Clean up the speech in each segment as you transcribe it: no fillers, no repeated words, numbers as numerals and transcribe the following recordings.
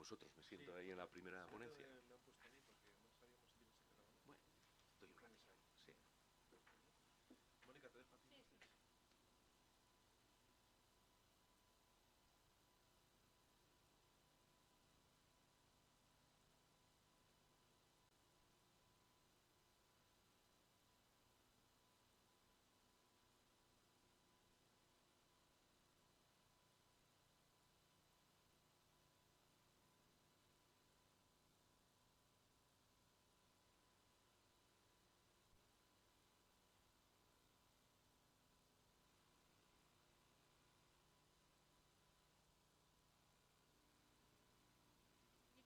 vosotros, me siento ahí en la primera ponencia. Me han puesto a mí porque no sabíamos si tienes que grabar. Bueno, doy un ratito. Sí. Mónica, te dejo a ti. Sí, sí.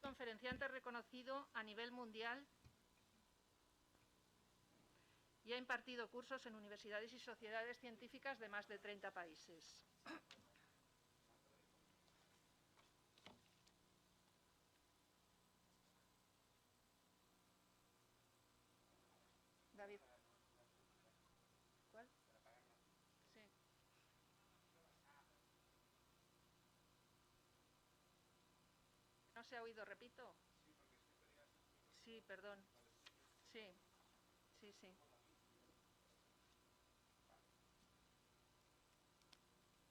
Conferenciante reconocido a nivel mundial y ha impartido cursos en universidades y sociedades científicas de más de 30 países. David. ¿Cuál? Sí. No se ha oído, repito. Sí, perdón. Sí, sí, sí.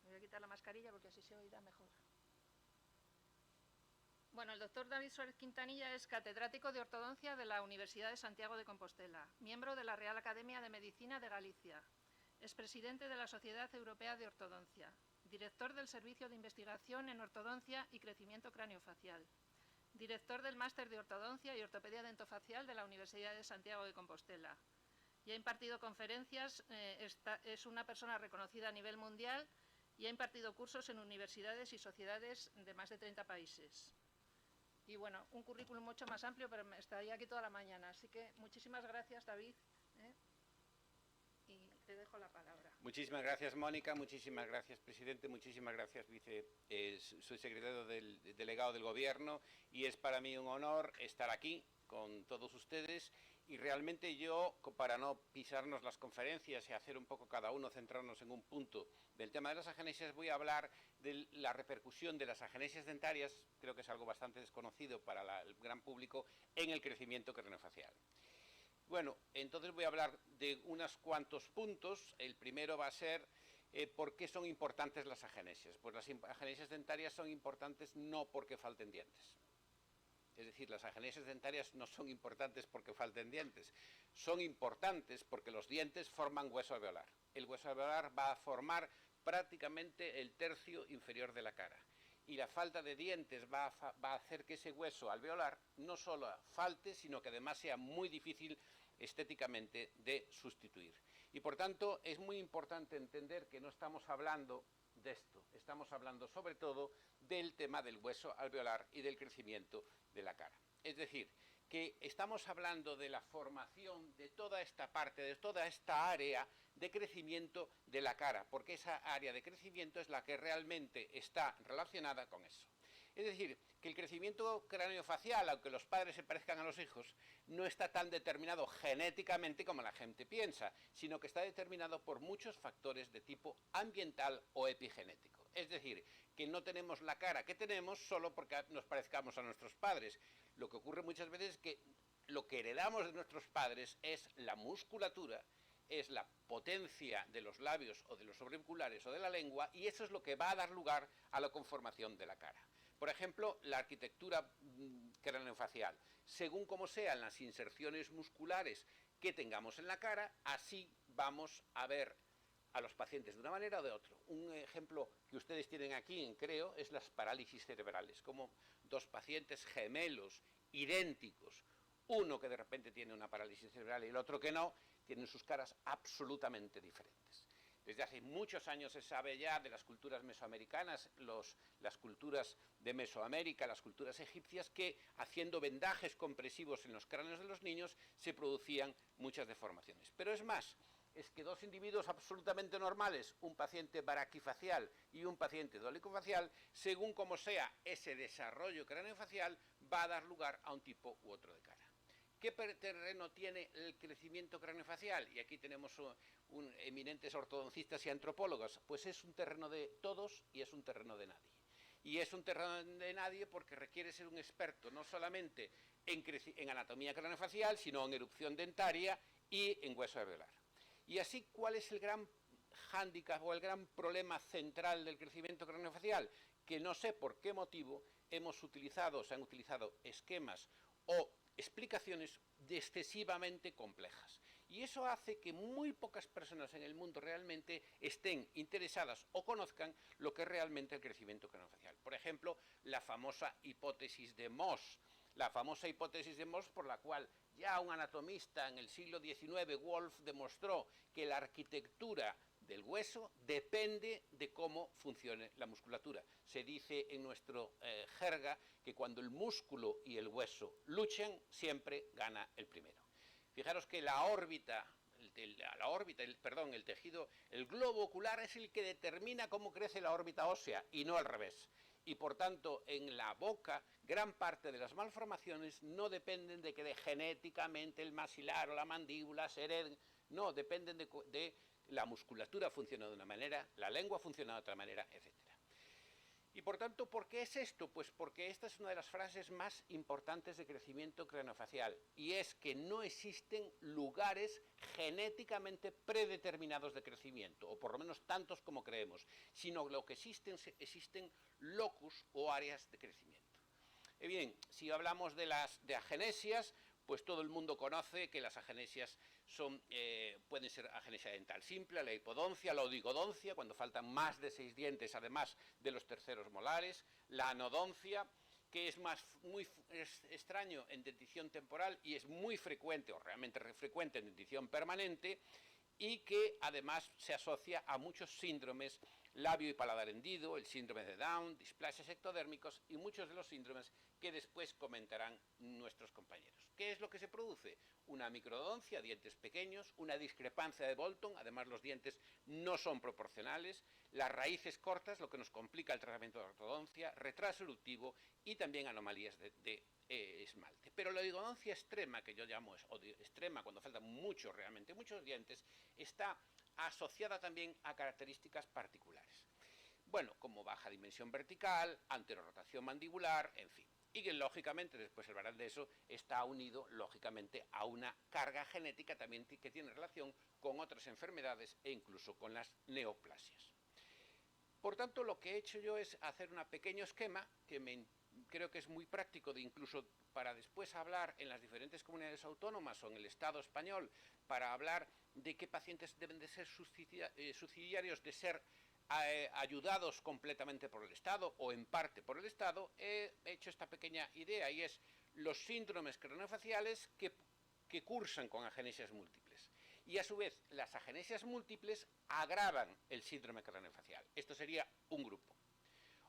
Me voy a quitar la mascarilla porque así se oirá mejor. Bueno, el doctor David Suárez Quintanilla es catedrático de ortodoncia de la Universidad de Santiago de Compostela, miembro de la Real Academia de Medicina de Galicia, es presidente de la Sociedad Europea de Ortodoncia, director del Servicio de Investigación en Ortodoncia y Crecimiento Craneofacial, director del Máster de Ortodoncia y Ortopedia Dentofacial de la Universidad de Santiago de Compostela. Y ha impartido conferencias, es una persona reconocida a nivel mundial y ha impartido cursos en universidades y sociedades de más de 30 países. Y bueno, un currículum mucho más amplio, pero estaría aquí toda la mañana. Así que muchísimas gracias, David. Y te dejo la palabra. Muchísimas gracias, Mónica. Muchísimas gracias, presidente. Muchísimas gracias, soy secretario delegado del Gobierno y es para mí un honor estar aquí con todos ustedes y realmente yo, para no pisarnos las conferencias y hacer un poco cada uno, centrarnos en un punto del tema de las agenesias, voy a hablar de la repercusión de las agenesias dentarias, creo que es algo bastante desconocido para el gran público, en el crecimiento craneofacial. Bueno, entonces voy a hablar de unos cuantos puntos. El primero va a ser ¿por qué son importantes las agenesias? Pues las agenesias dentarias son importantes no porque falten dientes. Es decir, las agenesias dentarias no son importantes porque falten dientes, son importantes porque los dientes forman hueso alveolar. El hueso alveolar va a formar prácticamente el tercio inferior de la cara. Y la falta de dientes va a hacer que ese hueso alveolar no solo falte, sino que además sea muy difícil estéticamente de sustituir. Y por tanto es muy importante entender que no estamos hablando de esto, estamos hablando sobre todo del tema del hueso alveolar y del crecimiento de la cara. Es decir, que estamos hablando de la formación de toda esta parte, de toda esta área de crecimiento de la cara, porque esa área de crecimiento es la que realmente está relacionada con eso. Es decir, que el crecimiento craneofacial, aunque los padres se parezcan a los hijos, no está tan determinado genéticamente como la gente piensa, sino que está determinado por muchos factores de tipo ambiental o epigenético. Es decir, que no tenemos la cara que tenemos solo porque nos parezcamos a nuestros padres. Lo que ocurre muchas veces es que lo que heredamos de nuestros padres es la musculatura, es la potencia de los labios o de los auriculares o de la lengua, y eso es lo que va a dar lugar a la conformación de la cara. Por ejemplo, la arquitectura craneofacial. Según como sean las inserciones musculares que tengamos en la cara, así vamos a ver a los pacientes de una manera o de otra. Un ejemplo que ustedes tienen aquí, creo, es las parálisis cerebrales, como dos pacientes gemelos, idénticos, uno que de repente tiene una parálisis cerebral y el otro que no, tienen sus caras absolutamente diferentes. Desde hace muchos años se sabe ya de las culturas mesoamericanas, las culturas de Mesoamérica, las culturas egipcias, que haciendo vendajes compresivos en los cráneos de los niños se producían muchas deformaciones. Pero es más, es que dos individuos absolutamente normales, un paciente braquifacial y un paciente dolicofacial, según como sea ese desarrollo craneofacial, va a dar lugar a un tipo u otro de cara. ¿Qué terreno tiene el crecimiento craneofacial? Y aquí tenemos eminentes ortodoncistas y antropólogos. Pues es un terreno de todos y es un terreno de nadie. Y es un terreno de nadie porque requiere ser un experto no solamente en anatomía craneofacial, sino en erupción dentaria y en hueso alveolar. Y así, ¿cuál es el gran hándicap o el gran problema central del crecimiento craneofacial? Que no sé por qué motivo se han utilizado esquemas o explicaciones excesivamente complejas. Y eso hace que muy pocas personas en el mundo realmente estén interesadas o conozcan lo que es realmente el crecimiento craneofacial. Por ejemplo, la famosa hipótesis de Mohs. La famosa hipótesis de Mohs por la cual ya un anatomista en el siglo XIX, Wolf, demostró que la arquitectura del hueso depende de cómo funcione la musculatura. Se dice en nuestro jerga que cuando el músculo y el hueso luchan, siempre gana el primero. Fijaros que el tejido, el globo ocular es el que determina cómo crece la órbita ósea y no al revés. Y por tanto, en la boca, gran parte de las malformaciones no dependen de que genéticamente el maxilar o la mandíbula se hereden, no, dependen de la musculatura funciona de una manera, la lengua funciona de otra manera, etc. Y por tanto, ¿por qué es esto? Pues porque esta es una de las frases más importantes de crecimiento craneofacial, y es que no existen lugares genéticamente predeterminados de crecimiento, o por lo menos tantos como creemos, sino lo que existen locus o áreas de crecimiento. Bien, si hablamos de agenesias, pues todo el mundo conoce que las agenesias pueden ser agenesia dental simple, la hipodoncia, la odigodoncia, cuando faltan más de 6 dientes, además de los terceros molares, la anodoncia, que es muy extraño en dentición temporal y es muy frecuente, o realmente frecuente en dentición permanente, y que además se asocia a muchos síndromes, labio y paladar hendido, el síndrome de Down, displasias ectodérmicos y muchos de los síndromes que después comentarán nuestros compañeros. ¿Qué es lo que se produce? Una microdoncia, dientes pequeños, una discrepancia de Bolton, además los dientes no son proporcionales, las raíces cortas, lo que nos complica el tratamiento de ortodoncia, retraso eruptivo y también anomalías de esmalte. Pero la odigodoncia extrema, que yo llamo extrema cuando faltan realmente muchos dientes, está asociada también a características particulares. Bueno, como baja dimensión vertical, anterorotación mandibular, en fin. Y que lógicamente, después hablarán de eso, está unido lógicamente a una carga genética también que tiene relación con otras enfermedades e incluso con las neoplasias. Por tanto, lo que he hecho yo es hacer un pequeño esquema que creo que es muy práctico incluso para después hablar en las diferentes comunidades autónomas o en el Estado español, para hablar de qué pacientes deben de ser subsidiarios de ser ayudados completamente por el Estado o en parte por el Estado. He hecho esta pequeña idea y es los síndromes craneofaciales que cursan con agenesias múltiples. Y a su vez, las agenesias múltiples agravan el síndrome craneofacial. Esto sería un grupo.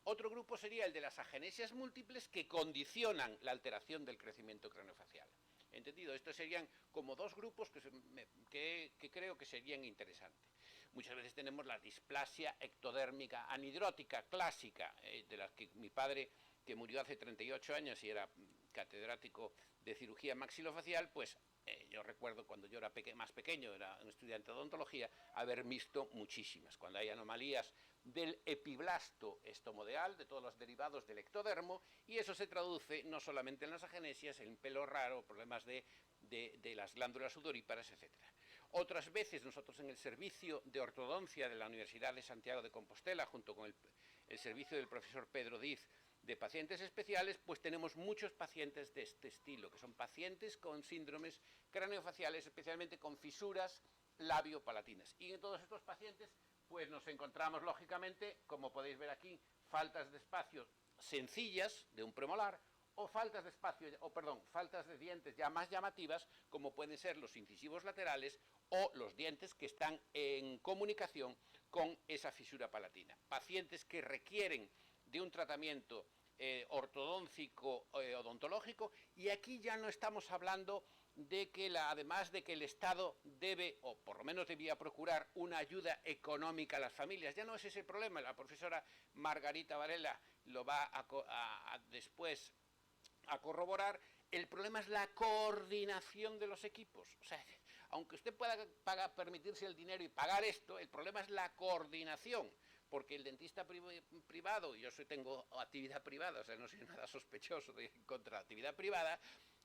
Otro grupo sería el de las agenesias múltiples que condicionan la alteración del crecimiento craneofacial. ¿Entendido? Estos serían como dos grupos que creo que serían interesantes. Muchas veces tenemos la displasia ectodérmica anhidrótica clásica, de la que mi padre, que murió hace 38 años y era catedrático de cirugía maxilofacial, pues yo recuerdo cuando yo era más pequeño, era un estudiante de odontología, haber visto muchísimas. Cuando hay anomalías del epiblasto estomodeal, de todos los derivados del ectodermo, y eso se traduce no solamente en las agenesias, en pelo raro, problemas de las glándulas sudoríparas, etc. Otras veces nosotros en el servicio de ortodoncia de la Universidad de Santiago de Compostela, junto con el servicio del profesor Pedro Diz, de pacientes especiales, pues tenemos muchos pacientes de este estilo, que son pacientes con síndromes craneofaciales, especialmente con fisuras labiopalatinas. Y en todos estos pacientes, pues nos encontramos, lógicamente, como podéis ver aquí, faltas de espacio sencillas de un premolar, o faltas de dientes ya más llamativas, como pueden ser los incisivos laterales o los dientes que están en comunicación con esa fisura palatina. Pacientes que requieren de un tratamiento ortodóntico odontológico, y aquí ya no estamos hablando de que además de que el Estado debe, o por lo menos debía procurar una ayuda económica a las familias. Ya no es ese el problema, la profesora Margarita Varela lo va después a corroborar. El problema es la coordinación de los equipos. O sea, aunque usted pueda permitirse el dinero y pagar esto, el problema es la coordinación, porque el dentista privado, yo tengo actividad privada, o sea, no soy nada sospechoso contra la actividad privada,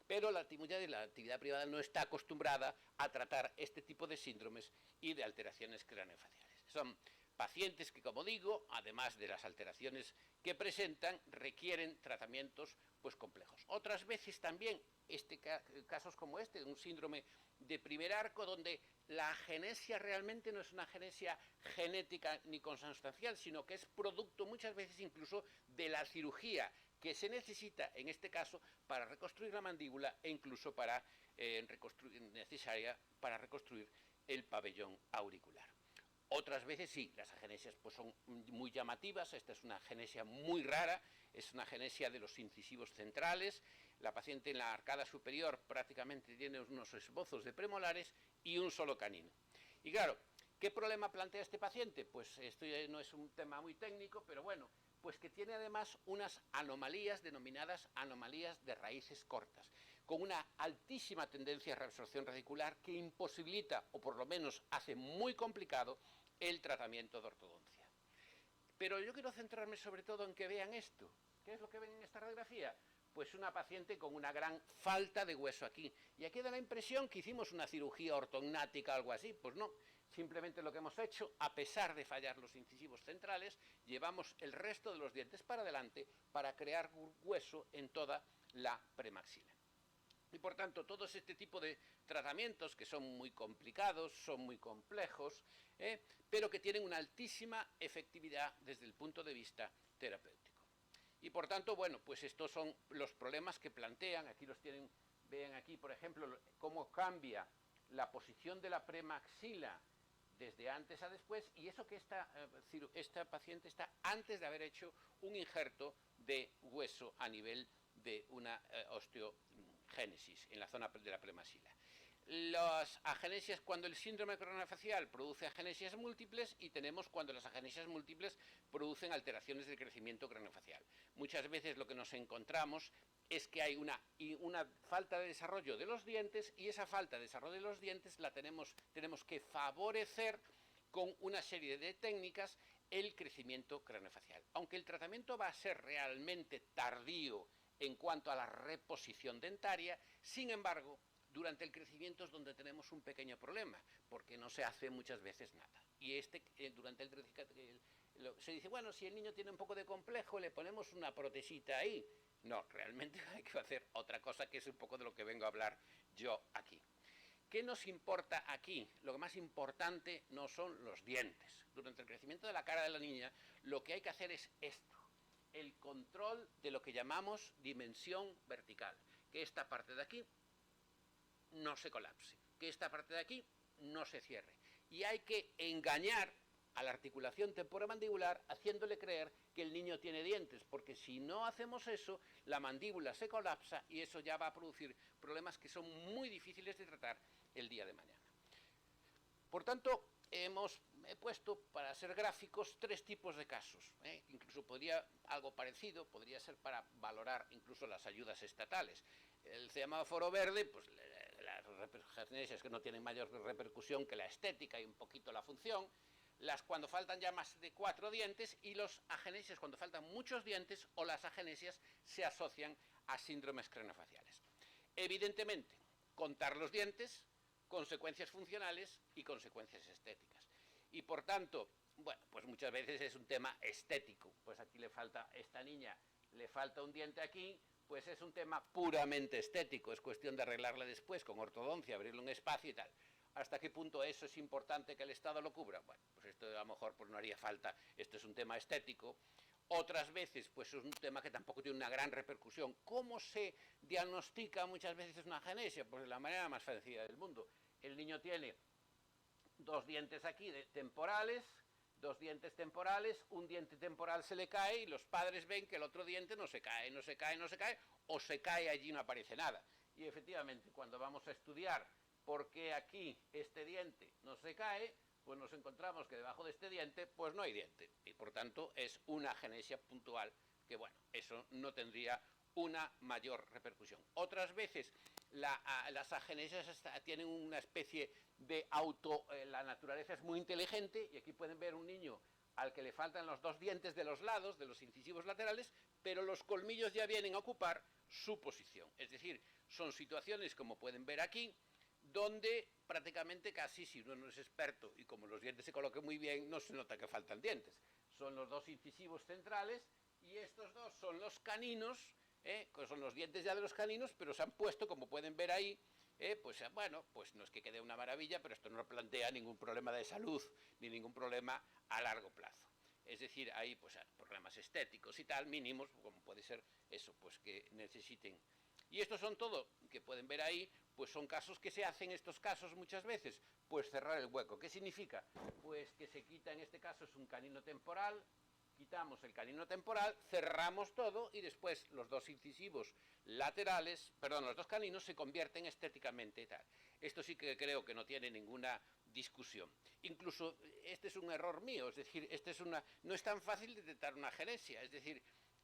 pero la actividad privada no está acostumbrada a tratar este tipo de síndromes y de alteraciones craneofaciales. Son pacientes que, como digo, además de las alteraciones que presentan, requieren tratamientos pues complejos. Otras veces también, casos como este, un síndrome de primer arco, donde la agenesia realmente no es una agenesia genética ni consustancial, sino que es producto muchas veces incluso de la cirugía que se necesita en este caso para reconstruir la mandíbula e incluso para necesaria para reconstruir el pabellón auricular. Otras veces sí, las agenesias pues son muy llamativas. Esta es una agenesia muy rara, es una agenesia de los incisivos centrales. La paciente en la arcada superior prácticamente tiene unos esbozos de premolares y un solo canino. Y claro, ¿qué problema plantea este paciente? Pues esto no es un tema muy técnico, pero bueno, pues que tiene además unas anomalías denominadas anomalías de raíces cortas, con una altísima tendencia a reabsorción radicular que imposibilita, o por lo menos hace muy complicado, el tratamiento de ortodoncia. Pero yo quiero centrarme sobre todo en que vean esto. ¿Qué es lo que ven en esta radiografía? Pues una paciente con una gran falta de hueso aquí. Y aquí da la impresión que hicimos una cirugía ortognática o algo así. Pues no, simplemente lo que hemos hecho, a pesar de fallar los incisivos centrales, llevamos el resto de los dientes para adelante para crear hueso en toda la premaxila. Y por tanto, todos este tipo de tratamientos que son muy complicados, son muy complejos, pero que tienen una altísima efectividad desde el punto de vista terapéutico. Y por tanto, bueno, pues estos son los problemas que plantean. Aquí los tienen, vean aquí, por ejemplo, cómo cambia la posición de la premaxila desde antes a después, y eso que esta paciente está antes de haber hecho un injerto de hueso a nivel de una osteogénesis en la zona de la premaxila. Las agenesias, cuando el síndrome craneofacial produce agenesias múltiples, y tenemos cuando las agenesias múltiples producen alteraciones del crecimiento craneofacial. Muchas veces lo que nos encontramos es que hay una falta de desarrollo de los dientes, y esa falta de desarrollo de los dientes la tenemos que favorecer con una serie de técnicas el crecimiento craneofacial. Aunque el tratamiento va a ser realmente tardío en cuanto a la reposición dentaria, sin embargo, durante el crecimiento es donde tenemos un pequeño problema, porque no se hace muchas veces nada. Y durante el se dice, bueno, si el niño tiene un poco de complejo, le ponemos una protesita ahí. No, realmente hay que hacer otra cosa, que es un poco de lo que vengo a hablar yo aquí. ¿Qué nos importa aquí? Lo más importante no son los dientes. Durante el crecimiento de la cara de la niña, lo que hay que hacer es esto: el control de lo que llamamos dimensión vertical, que esta parte de aquí no se colapse, que esta parte de aquí no se cierre. Y hay que engañar a la articulación temporomandibular haciéndole creer que el niño tiene dientes, porque si no hacemos eso, la mandíbula se colapsa y eso ya va a producir problemas que son muy difíciles de tratar el día de mañana. Por tanto, he puesto, para ser gráficos, 3 tipos de casos. Incluso algo parecido podría ser para valorar incluso las ayudas estatales. El semáforo verde, pues las agenesias que no tienen mayor repercusión que la estética y un poquito la función, las cuando faltan ya más de 4 dientes, y los agenesias cuando faltan muchos dientes, o las agenesias se asocian a síndromes craneofaciales. Evidentemente, contar los dientes, consecuencias funcionales y consecuencias estéticas. Y por tanto, bueno, pues muchas veces es un tema estético. Pues aquí le falta, esta niña le falta un diente aquí, pues es un tema puramente estético, es cuestión de arreglarla después con ortodoncia, abrirle un espacio y tal. ¿Hasta qué punto eso es importante que el Estado lo cubra? Bueno, pues esto a lo mejor pues no haría falta, esto es un tema estético. Otras veces, pues es un tema que tampoco tiene una gran repercusión. ¿Cómo se diagnostica muchas veces una agenesia? Pues de la manera más sencilla del mundo. El niño tiene 2 dientes aquí temporales, 2 dientes temporales, un diente temporal se le cae y los padres ven que el otro diente no se cae, no se cae, no se cae, o se cae allí y no aparece nada. Y efectivamente, cuando vamos a estudiar por qué aquí este diente no se cae, pues nos encontramos que debajo de este diente pues no hay diente, y por tanto es una agenesia puntual que, bueno, eso no tendría una mayor repercusión. Otras veces las agenesias tienen una especie de la naturaleza es muy inteligente, y aquí pueden ver un niño al que le faltan los 2 dientes de los lados, de los incisivos laterales, pero los colmillos ya vienen a ocupar su posición. Es decir, son situaciones, como pueden ver aquí, donde prácticamente casi, si uno no es experto y como los dientes se coloquen muy bien, no se nota que faltan dientes. Son los 2 incisivos centrales y estos 2 son los caninos, que son los dientes ya de los caninos, pero se han puesto, como pueden ver ahí, pues bueno, pues no es que quede una maravilla, pero esto no plantea ningún problema de salud, ni ningún problema a largo plazo. Es decir, hay pues problemas estéticos y tal, mínimos, como puede ser eso, pues que necesiten. Y estos son todo, que pueden ver ahí, pues son casos que se hacen, estos casos muchas veces, pues cerrar el hueco. ¿Qué significa? Pues que se quita, en este caso es un canino temporal, quitamos el canino temporal, cerramos todo y después los 2 incisivos laterales, perdón, los 2 caninos se convierten estéticamente y tal. Esto sí que creo que no tiene ninguna discusión. Incluso este es un error mío, es decir, no es tan fácil detectar una agenesia, es decir,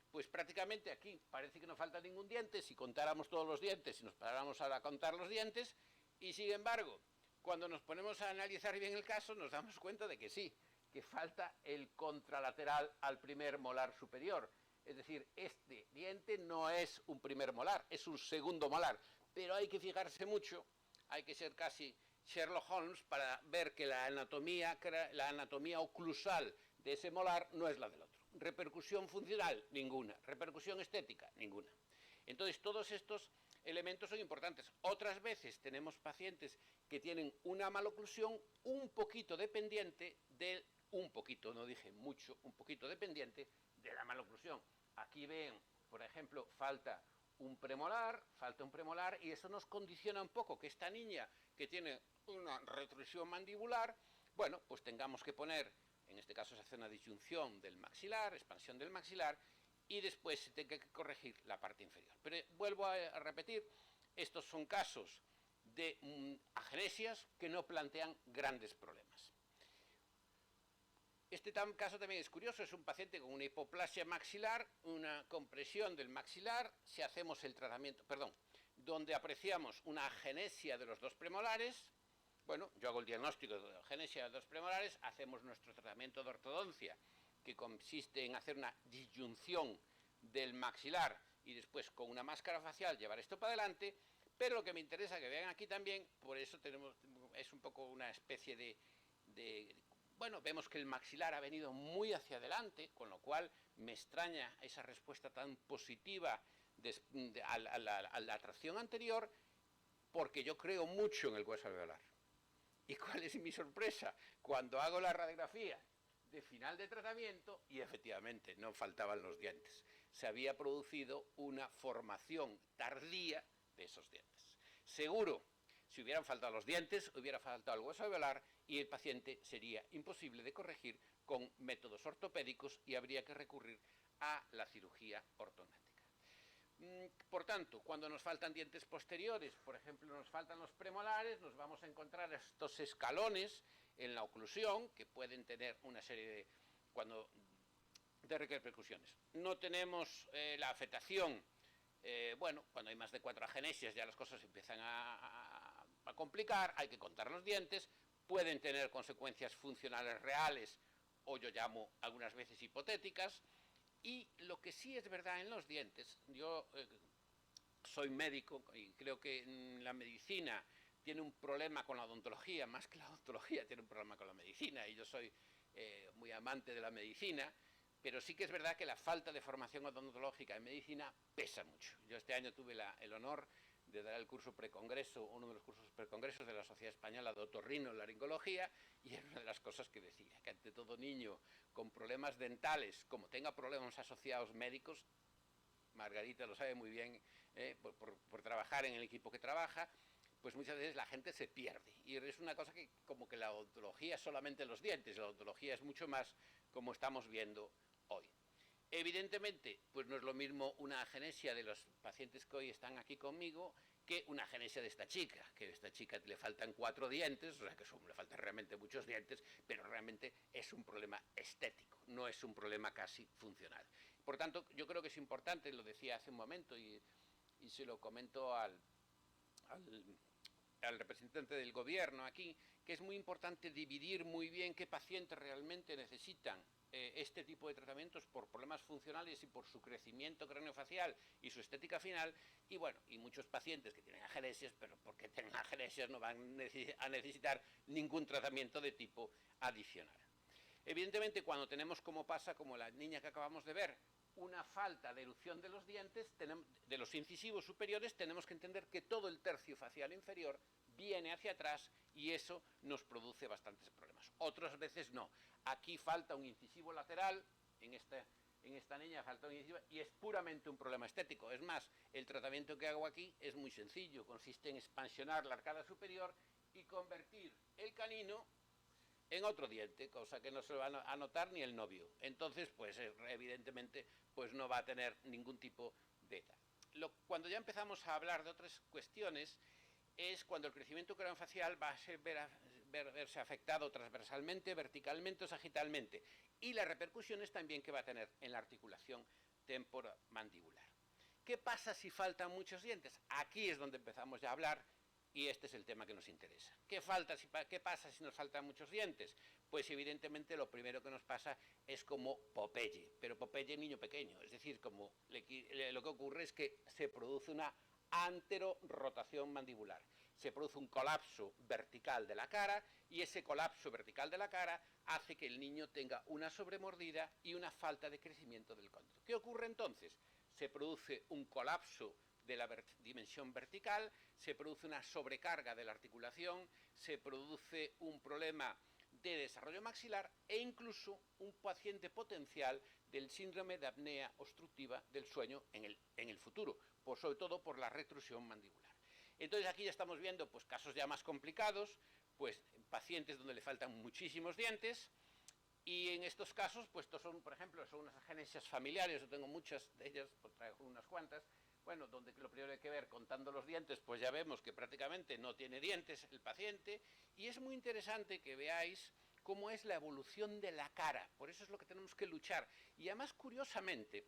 pues prácticamente aquí parece que no falta ningún diente, si contáramos todos los dientes, si nos paráramos ahora a contar los dientes, y sin embargo, cuando nos ponemos a analizar bien el caso, nos damos cuenta de que sí, que falta el contralateral al primer molar superior. Es decir, este diente no es un primer molar, es un segundo molar, pero hay que fijarse mucho, hay que ser casi Sherlock Holmes para ver que la anatomía oclusal de ese molar no es la del otro. Repercusión funcional, ninguna. Repercusión estética, ninguna. Entonces, todos estos elementos son importantes. Otras veces tenemos pacientes que tienen una maloclusión un poquito dependiente del, un poquito, no dije mucho, un poquito dependiente de la maloclusión. Aquí ven, por ejemplo, falta un premolar y eso nos condiciona un poco que esta niña que tiene una retrusión mandibular, bueno, pues tengamos que poner, en este caso se hace una disyunción del maxilar, expansión del maxilar, y después se tiene que corregir la parte inferior. Pero vuelvo a repetir, estos son casos de agenesias que no plantean grandes problemas. Este caso también es curioso, es un paciente con una hipoplasia maxilar, una compresión del maxilar, si hacemos el tratamiento, donde apreciamos una agenesia de los 2 premolares. Bueno, yo hago el diagnóstico de agenesia de los 2 premolares, hacemos nuestro tratamiento de ortodoncia, que consiste en hacer una disyunción del maxilar y después con una máscara facial llevar esto para adelante, pero lo que me interesa que vean aquí también, por eso es un poco una especie bueno, vemos que el maxilar ha venido muy hacia adelante, con lo cual me extraña esa respuesta tan positiva a la tracción anterior, porque yo creo mucho en el hueso alveolar. ¿Y cuál es mi sorpresa? Cuando hago la radiografía de final de tratamiento, y efectivamente no faltaban los dientes, se había producido una formación tardía de esos dientes. Seguro, si hubieran faltado los dientes, hubiera faltado el hueso alveolar y el paciente sería imposible de corregir con métodos ortopédicos y habría que recurrir a la cirugía ortognática. Por tanto, cuando nos faltan dientes posteriores, por ejemplo, nos faltan los premolares, nos vamos a encontrar estos escalones en la oclusión que pueden tener una serie de repercusiones. No tenemos la afectación, bueno, cuando hay más de 4 agenesias ya las cosas empiezan a complicar, hay que contar los dientes, pueden tener consecuencias funcionales reales o yo llamo algunas veces hipotéticas. Y lo que sí es verdad en los dientes, yo soy médico y creo que la medicina tiene un problema con la odontología, más que la odontología tiene un problema con la medicina, y yo soy muy amante de la medicina, pero sí que es verdad que la falta de formación odontológica en medicina pesa mucho. Yo este año tuve el honor de dar el curso precongreso, uno de los cursos precongresos de la Sociedad Española de Otorrinolaringología, y era una de las cosas que decía, que ante todo niño con problemas dentales, como tenga problemas asociados médicos, Margarita lo sabe muy bien, por trabajar en el equipo que trabaja, pues muchas veces la gente se pierde, y es una cosa que como que la odontología es solamente los dientes, la odontología es mucho más, como estamos viendo hoy. Evidentemente, pues no es lo mismo una agenesia de los pacientes que hoy están aquí conmigo que una agenesia de esta chica, que a esta chica le faltan 4 dientes, o sea que le faltan realmente muchos dientes, pero realmente es un problema estético, no es un problema casi funcional. Por tanto, yo creo que es importante, lo decía hace un momento y se lo comento al representante del gobierno aquí, que que es muy importante dividir muy bien qué pacientes realmente necesitan este tipo de tratamientos por problemas funcionales y por su crecimiento craneofacial y su estética final, y bueno, y muchos pacientes que tienen agenesias, pero porque tienen agenesias no van a necesitar ningún tratamiento de tipo adicional. Evidentemente, cuando tenemos, como pasa, como la niña que acabamos de ver, una falta de erupción de los dientes, de los incisivos superiores, tenemos que entender que todo el tercio facial inferior viene hacia atrás y eso nos produce bastantes problemas. Otras veces no. Aquí falta un incisivo lateral, en esta niña falta un incisivo y es puramente un problema estético. Es más, el tratamiento que hago aquí es muy sencillo, consiste en expansionar la arcada superior y convertir el canino en otro diente, cosa que no se lo va a notar ni el novio. Entonces, pues evidentemente, pues no va a tener ningún tipo de tal. Cuando ya empezamos a hablar de otras cuestiones, es cuando el crecimiento craneofacial va a verse afectado transversalmente, verticalmente o sagitalmente, y las repercusiones también que va a tener en la articulación temporomandibular. ¿Qué pasa si faltan muchos dientes? Aquí es donde empezamos ya a hablar. Y este es el tema que nos interesa. ¿Qué pasa si nos faltan muchos dientes? Pues evidentemente lo primero que nos pasa es como Popeye, pero Popeye niño pequeño, es decir, como lo que ocurre es que se produce una anterorotación mandibular, se produce un colapso vertical de la cara y ese colapso vertical de la cara hace que el niño tenga una sobremordida y una falta de crecimiento del cóndilo. ¿Qué ocurre entonces? Se produce un colapso de la dimensión vertical, se produce una sobrecarga de la articulación, se produce un problema de desarrollo maxilar e incluso un paciente potencial del síndrome de apnea obstructiva del sueño en el futuro, sobre todo por la retrusión mandibular. Entonces aquí ya estamos viendo pues, casos ya más complicados, pues pacientes donde le faltan muchísimos dientes, y en estos casos, pues estos son, por ejemplo, son unas agenesias familiares, yo tengo muchas de ellas, pues traigo unas cuantas, bueno, donde lo primero hay que ver, contando los dientes, pues ya vemos que prácticamente no tiene dientes el paciente, y es muy interesante que veáis cómo es la evolución de la cara, por eso es lo que tenemos que luchar, y además, curiosamente,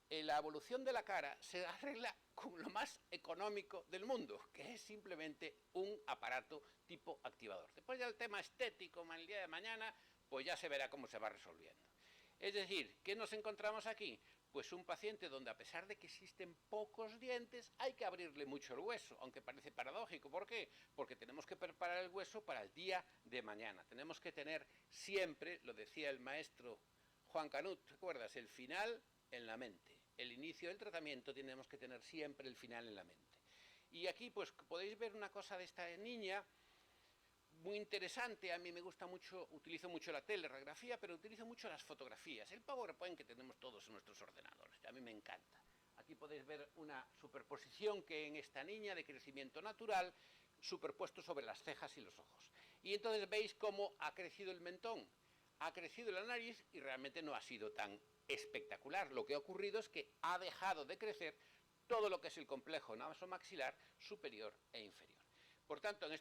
la evolución de la cara se arregla con lo más económico del mundo, que es simplemente un aparato tipo activador. Después ya el tema estético, el día de mañana, pues ya se verá cómo se va resolviendo. Es decir, ¿qué nos encontramos aquí? Pues un paciente donde a pesar de que existen pocos dientes, hay que abrirle mucho el hueso, aunque parece paradójico. ¿Por qué? Porque tenemos que preparar el hueso para el día de mañana. Tenemos que tener siempre, lo decía el maestro Juan Canut, ¿te acuerdas? El final en la mente. El inicio del tratamiento tenemos que tener siempre el final en la mente. Y aquí pues podéis ver una cosa de esta niña, muy interesante. A mí me gusta mucho, utilizo mucho la teleradiografía, pero utilizo mucho las fotografías, el PowerPoint que tenemos todos en nuestros ordenadores, a mí me encanta. Aquí podéis ver una superposición que en esta niña de crecimiento natural, superpuesto sobre las cejas y los ojos. Y entonces veis cómo ha crecido el mentón, ha crecido la nariz y realmente no ha sido tan espectacular. Lo que ha ocurrido es que ha dejado de crecer todo lo que es el complejo nasomaxilar superior e inferior. Por tanto, en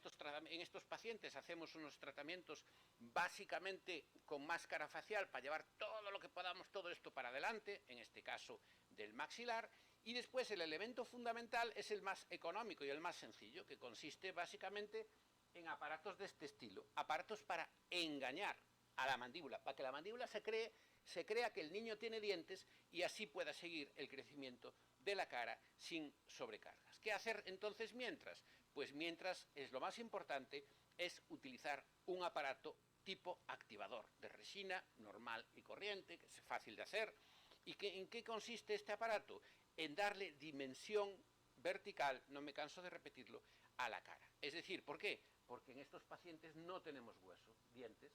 estos pacientes hacemos unos tratamientos básicamente con máscara facial para llevar todo lo que podamos, todo esto para adelante, en este caso del maxilar, y después el elemento fundamental es el más económico y el más sencillo, que consiste básicamente en aparatos de este estilo, aparatos para engañar a la mandíbula, para que la mandíbula se crea que el niño tiene dientes y así pueda seguir el crecimiento de la cara sin sobrecargas. ¿Qué hacer entonces mientras? Pues mientras lo más importante es utilizar un aparato tipo activador de resina normal y corriente, que es fácil de hacer. ¿Y en qué consiste este aparato? En darle dimensión vertical, no me canso de repetirlo, a la cara. Es decir, ¿por qué? Porque en estos pacientes no tenemos hueso, dientes,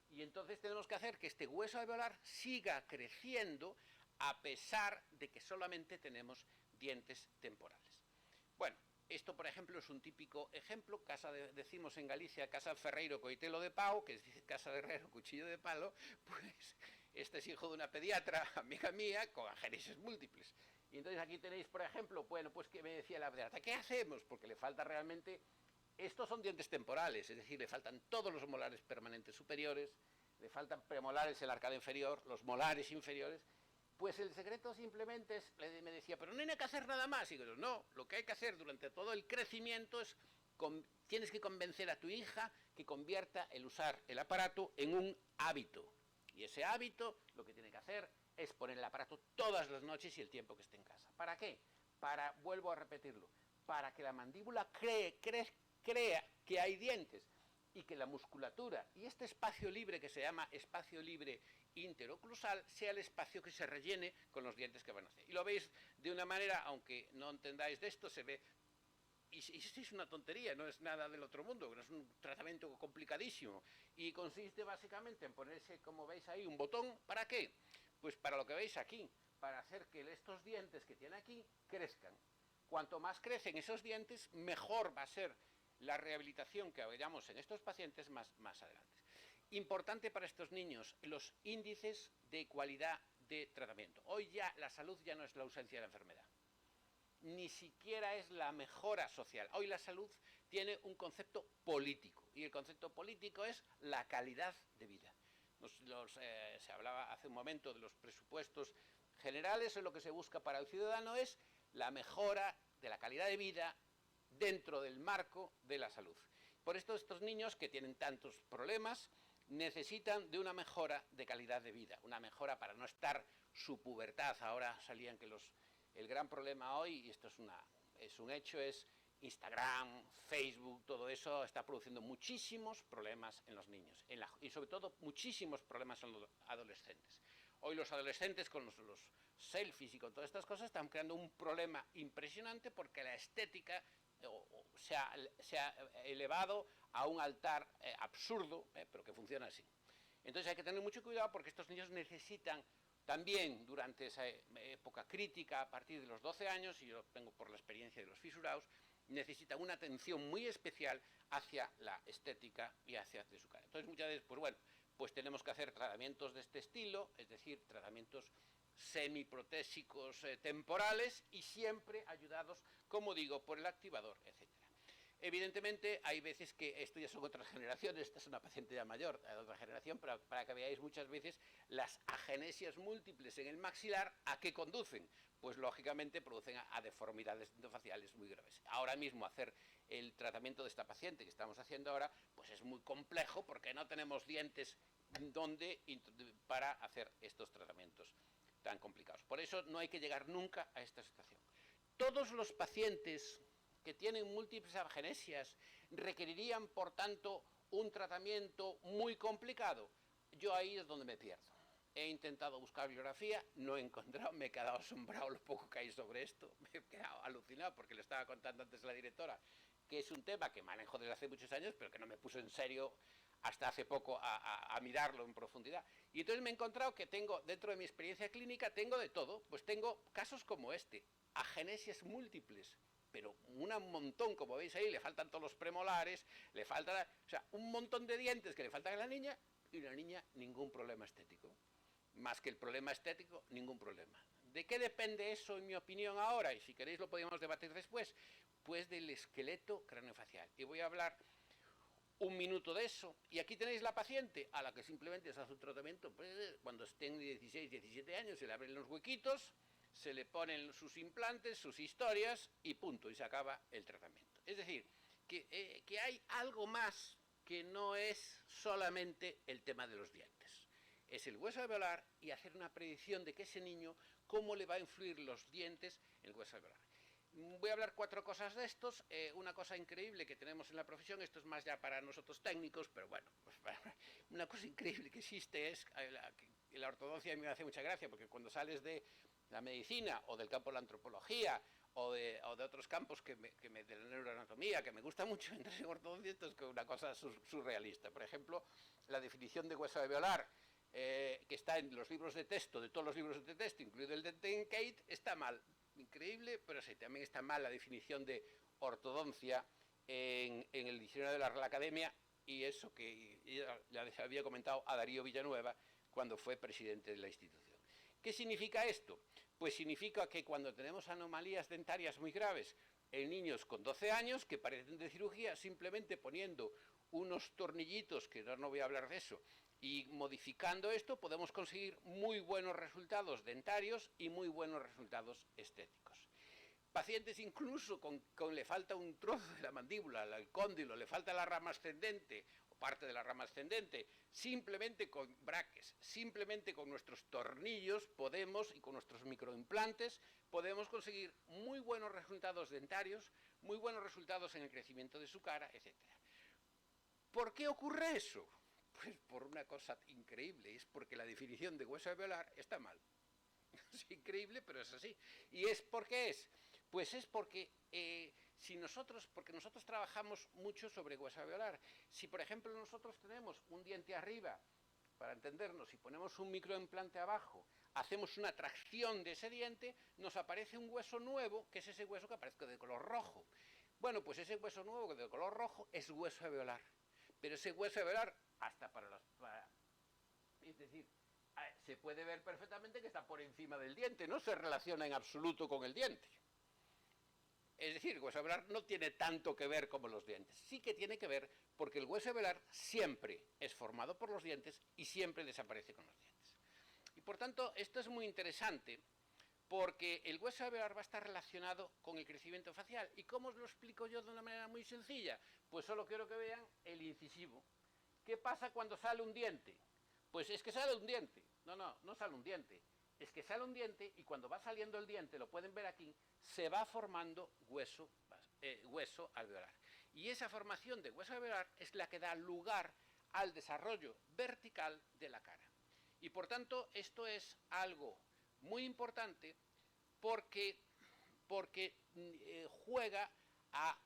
y entonces tenemos que hacer que este hueso alveolar siga creciendo a pesar de que solamente tenemos dientes temporales. Bueno, esto, por ejemplo, es un típico ejemplo, decimos en Galicia, casa ferreiro coitelo de pau, que es casa de herrero cuchillo de palo, pues este es hijo de una pediatra, amiga mía, con agenesias múltiples. Y entonces aquí tenéis, por ejemplo, bueno, pues que me decía la pediatra, ¿qué hacemos? Porque le falta realmente, estos son dientes temporales, es decir, le faltan todos los molares permanentes superiores, le faltan premolares en la arcada inferior, los molares inferiores. Pues el secreto simplemente es, me decía, pero no hay que hacer nada más. Y digo, no, lo que hay que hacer durante todo el crecimiento es tienes que convencer a tu hija que convierta el usar el aparato en un hábito. Y ese hábito lo que tiene que hacer es poner el aparato todas las noches y el tiempo que esté en casa. ¿Para qué? Vuelvo a repetirlo, para que la mandíbula crea que hay dientes y que la musculatura y este espacio libre que se llama espacio libre interoclusal sea el espacio que se rellene con los dientes que van a hacer. Y lo veis de una manera, aunque no entendáis de esto, se ve, y es una tontería, no es nada del otro mundo, no es un tratamiento complicadísimo, y consiste básicamente en ponerse, como veis ahí, un botón. ¿Para qué? Pues para lo que veis aquí, para hacer que estos dientes que tiene aquí crezcan. Cuanto más crecen esos dientes, mejor va a ser la rehabilitación que veamos en estos pacientes más adelante. Importante para estos niños, los índices de cualidad de tratamiento. Hoy ya la salud ya no es la ausencia de la enfermedad, ni siquiera es la mejora social. Hoy la salud tiene un concepto político, y el concepto político es la calidad de vida. Se hablaba hace un momento de los presupuestos generales, lo que se busca para el ciudadano es la mejora de la calidad de vida dentro del marco de la salud. Por esto estos niños que tienen tantos problemas necesitan de una mejora de calidad de vida, una mejora para no estar su pubertad. Ahora salían que el gran problema hoy, y esto es un hecho, es Instagram, Facebook, todo eso está produciendo muchísimos problemas en los niños, y sobre todo muchísimos problemas en los adolescentes. Hoy los adolescentes con los selfies y con todas estas cosas están creando un problema impresionante porque la estética se ha elevado a un altar absurdo, pero que funciona así. Entonces hay que tener mucho cuidado porque estos niños necesitan también durante esa época crítica, a partir de los 12 años, y yo lo tengo por la experiencia de los fisurados, necesitan una atención muy especial hacia la estética y hacia su cara. Entonces muchas veces, pues tenemos que hacer tratamientos de este estilo, es decir, tratamientos semiprotésicos temporales y siempre ayudados, como digo, por el activador, etc. Evidentemente, hay veces que esto ya son otras generaciones, esta es una paciente ya mayor, de otra generación, pero para que veáis muchas veces las agenesias múltiples en el maxilar, ¿a qué conducen? Pues lógicamente producen a deformidades dentofaciales muy graves. Ahora mismo hacer el tratamiento de esta paciente que estamos haciendo ahora, pues es muy complejo porque no tenemos dientes para hacer estos tratamientos tan complicados. Por eso no hay que llegar nunca a esta situación. Todos los pacientes que tienen múltiples agenesias requerirían, por tanto, un tratamiento muy complicado. Yo ahí es donde me pierdo. He intentado buscar bibliografía, no he encontrado, me he quedado asombrado lo poco que hay sobre esto, me he quedado alucinado porque le estaba contando antes a la directora que es un tema que manejo desde hace muchos años, pero que no me puso en serio hasta hace poco a mirarlo en profundidad. Y entonces me he encontrado que tengo, dentro de mi experiencia clínica, tengo de todo. Pues tengo casos como este, agenesias múltiples, pero un montón, como veis ahí, le faltan todos los premolares, le falta, o sea, un montón de dientes que le faltan a la niña, y la niña ningún problema estético. Más que el problema estético, ningún problema. ¿De qué depende eso, en mi opinión, ahora? Y si queréis lo podemos debatir después. Pues del esqueleto craneofacial. Y voy a hablar un minuto de eso. Y aquí tenéis la paciente a la que simplemente se hace un tratamiento, pues, cuando estén 16, 17 años, se le abren los huequitos, se le ponen sus implantes, sus historias y punto, y se acaba el tratamiento. Es decir, que hay algo más que no es solamente el tema de los dientes. Es el hueso alveolar y hacer una predicción de que ese niño, cómo le va a influir los dientes en el hueso alveolar. Voy a hablar 4 cosas de estos. Una cosa increíble que tenemos en la profesión, esto es más ya para nosotros técnicos, pero bueno, pues, una cosa increíble que existe es la ortodoncia. A mí me hace mucha gracia porque cuando sales de la medicina o del campo de la antropología o de otros campos de la neuroanatomía, que me gusta mucho, entrar en ortodoncia, esto es una cosa surrealista. Por ejemplo, la definición de hueso alveolar, que está en los libros de texto, de todos los libros de texto, incluido el de Tenkate, está mal. Increíble, pero sí, también está mal la definición de ortodoncia en el diccionario de la Real Academia, y eso que ya les había comentado a Darío Villanueva cuando fue presidente de la institución. ¿Qué significa esto? Pues significa que cuando tenemos anomalías dentarias muy graves en niños con 12 años que parecen de cirugía, simplemente poniendo unos tornillitos, que no voy a hablar de eso, y modificando esto podemos conseguir muy buenos resultados dentarios y muy buenos resultados estéticos. pacientes incluso le falta un trozo de la mandíbula, el cóndilo, le falta la rama ascendente o parte de la rama ascendente, simplemente con braques, simplemente con nuestros tornillos podemos, y con nuestros microimplantes, podemos conseguir muy buenos resultados dentarios, muy buenos resultados en el crecimiento de su cara, etc. ¿Por qué ocurre eso? Pues por una cosa increíble, es porque la definición de hueso alveolar está mal. Es increíble, pero es así. ¿Y es por qué es? Pues es porque porque nosotros trabajamos mucho sobre hueso alveolar. Si, por ejemplo, nosotros tenemos un diente arriba, para entendernos, y ponemos un microimplante abajo, hacemos una tracción de ese diente, nos aparece un hueso nuevo, que es ese hueso que aparece de color rojo. Bueno, pues ese hueso nuevo de color rojo es hueso alveolar. Pero ese hueso alveolar, hasta es decir, se puede ver perfectamente que está por encima del diente, no se relaciona en absoluto con el diente. Es decir, el hueso alveolar no tiene tanto que ver como los dientes. Sí que tiene que ver porque el hueso alveolar siempre es formado por los dientes y siempre desaparece con los dientes. Y por tanto, esto es muy interesante porque el hueso alveolar va a estar relacionado con el crecimiento facial. ¿Y cómo os lo explico yo de una manera muy sencilla? Pues solo quiero que vean el incisivo. ¿Qué pasa cuando sale un diente? Pues es que sale un diente. No sale un diente. Es que sale un diente y cuando va saliendo el diente, lo pueden ver aquí, se va formando hueso alveolar. Y esa formación de hueso alveolar es la que da lugar al desarrollo vertical de la cara. Y por tanto, esto es algo muy importante porque juega a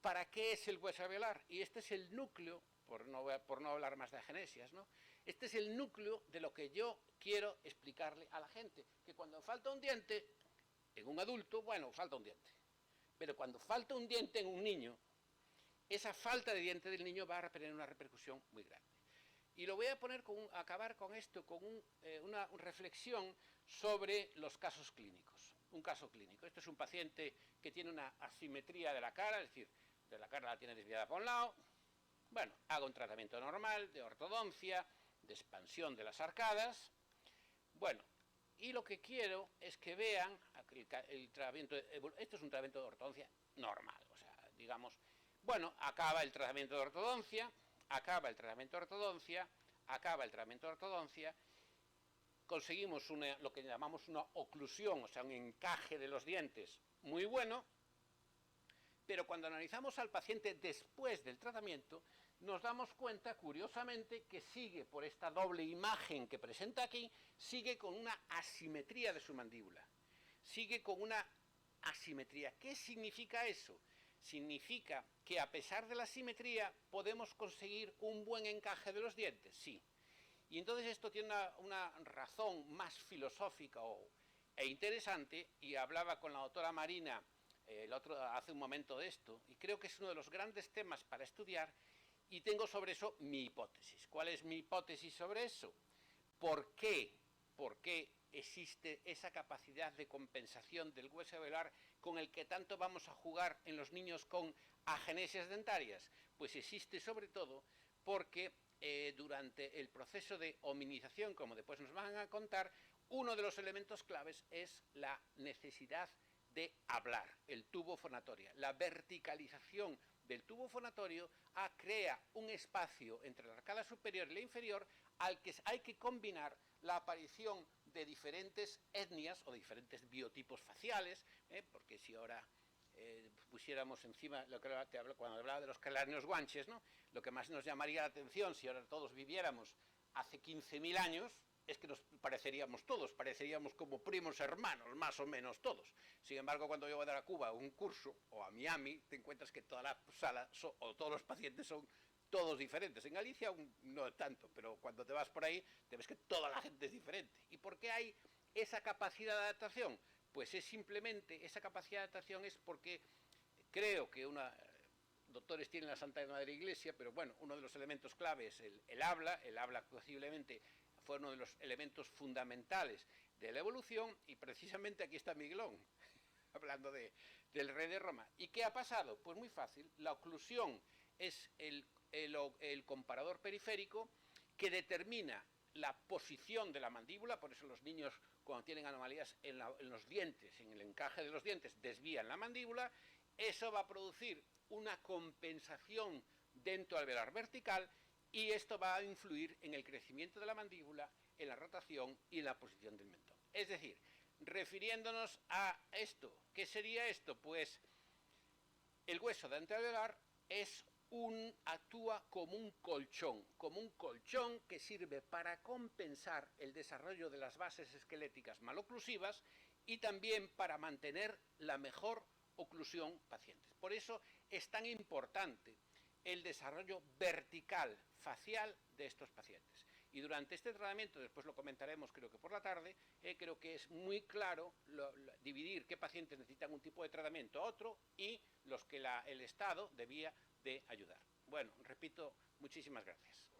para qué es el hueso alveolar. Y este es el núcleo, por no hablar más de agenesias, ¿no? Este es el núcleo de lo que yo quiero explicarle a la gente, que cuando falta un diente, en un adulto, bueno, falta un diente. Pero cuando falta un diente en un niño, esa falta de diente del niño va a tener una repercusión muy grande. Y lo voy a poner acabar con esto, con una reflexión sobre los casos clínicos. Un caso clínico. Este es un paciente que tiene una asimetría de la cara, es decir, de la cara la tiene desviada para un lado. Bueno, hago un tratamiento normal de ortodoncia, de expansión de las arcadas. Bueno, y lo que quiero es que vean el tratamiento, esto es un tratamiento de ortodoncia normal, o sea, digamos, bueno, acaba el tratamiento de ortodoncia, conseguimos lo que llamamos una oclusión, o sea, un encaje de los dientes muy bueno, pero cuando analizamos al paciente después del tratamiento, nos damos cuenta, curiosamente, que sigue por esta doble imagen que presenta aquí, sigue con una asimetría de su mandíbula. Sigue con una asimetría. ¿Qué significa eso? Significa que a pesar de la asimetría podemos conseguir un buen encaje de los dientes, sí. Y entonces esto tiene una razón más filosófica e interesante, y hablaba con la doctora Marina hace un momento de esto, y creo que es uno de los grandes temas para estudiar, y tengo sobre eso mi hipótesis. ¿Cuál es mi hipótesis sobre eso? ¿Por qué existe esa capacidad de compensación del hueso alveolar con el que tanto vamos a jugar en los niños con agenesias dentarias? Pues existe sobre todo porque durante el proceso de hominización, como después nos van a contar, uno de los elementos claves es la necesidad de hablar, el tubo fonatorio. La verticalización del tubo fonatorio crea un espacio entre la arcada superior y la inferior al que hay que combinar la aparición de diferentes etnias o diferentes biotipos faciales, porque si ahora pusiéramos encima, cuando hablaba de los cráneos guanches, ¿no? Lo que más nos llamaría la atención si ahora todos viviéramos hace 15.000 años, es que nos pareceríamos como primos hermanos, más o menos todos. Sin embargo, cuando yo voy a dar a Cuba un curso, o a Miami, te encuentras que toda la sala, o todos los pacientes son todos diferentes. En Galicia no tanto, pero cuando te vas por ahí, te ves que toda la gente es diferente. ¿Y por qué hay esa capacidad de adaptación? Pues es simplemente, esa capacidad de adaptación es porque creo que doctores tienen la Santa Madre Iglesia, pero bueno, uno de los elementos clave es el habla posiblemente fue uno de los elementos fundamentales de la evolución, y precisamente aquí está Miguelón, hablando del rey de Roma. ¿Y qué ha pasado? Pues muy fácil, la oclusión es el comparador periférico que determina la posición de la mandíbula, por eso los niños cuando tienen anomalías en los dientes, en el encaje de los dientes, desvían la mandíbula. Eso va a producir una compensación dentoalveolar vertical y esto va a influir en el crecimiento de la mandíbula, en la rotación y en la posición del mentón. Es decir, refiriéndonos a esto, ¿qué sería esto? Pues el hueso dentoalveolar actúa como un colchón que sirve para compensar el desarrollo de las bases esqueléticas maloclusivas y también para mantener la mejor oclusión pacientes. Por eso es tan importante el desarrollo vertical facial de estos pacientes. Y durante este tratamiento, después lo comentaremos creo que por la tarde, creo que es muy claro dividir qué pacientes necesitan un tipo de tratamiento a otro y los que el Estado debía de ayudar. Bueno, repito, muchísimas gracias.